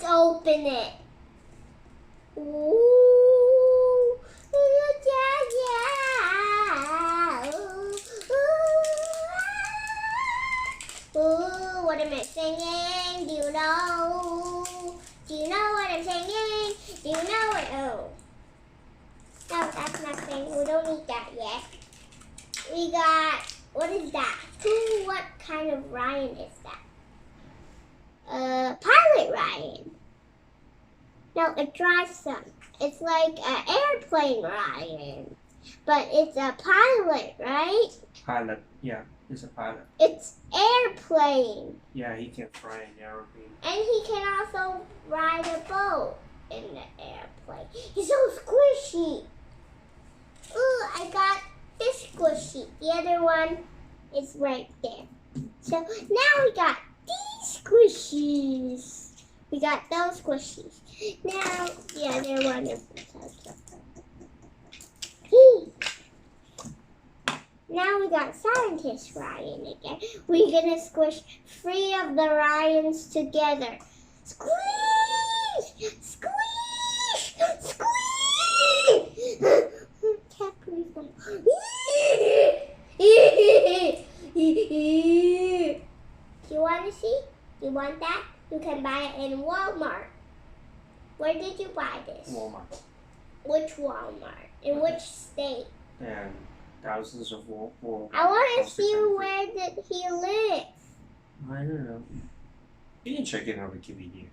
open it. Ooh, yeah. Ooh, what am I singing? Do you know? Do you know what I'm singing? Do you know what? Oh. No, that's nothing. We don't need that yet. We got, what is that? What kind of Ryan is that? Pilot Ryan. No, it drives them. It's like an airplane Ryan. But it's a pilot, right? Pilot, yeah, he's a pilot. It's airplane. Yeah, he can fly an airplane. And he can also ride a boat in the airplane. He's so squishy. Ooh, I got this squishy. The other one is right there. So now we got these squishies. We got those squishies. Now the other one is now we got Scientist Ryan again. We're gonna squish 3 of the Ryans together. Squish! Squish! Squish! Can't breathe them. Do you want to see? Do you want that? You can buy it in Walmart. Where did you buy this? Walmart. Which Walmart? In which state? And thousands of Walmart. I want to see where did he live. I don't know. You can check it on Wikipedia.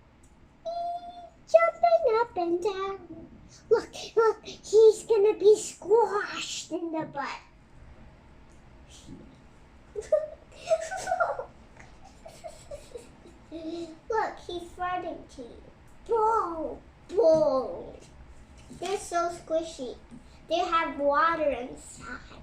Jumping up and down. Look, look, he's gonna be squashed in the butt. Look, he's farting to you. Boom, boom. They're so squishy. They have water inside.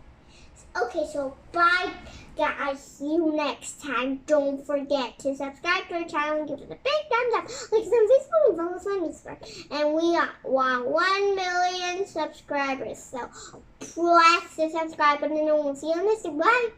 Okay, so bye, guys. See you next time. Don't forget to subscribe to our channel and give it a big thumbs up. Like us on Facebook and follow us on Instagram. And we want 1 million subscribers. So press the subscribe button and we'll see you on next time. Bye.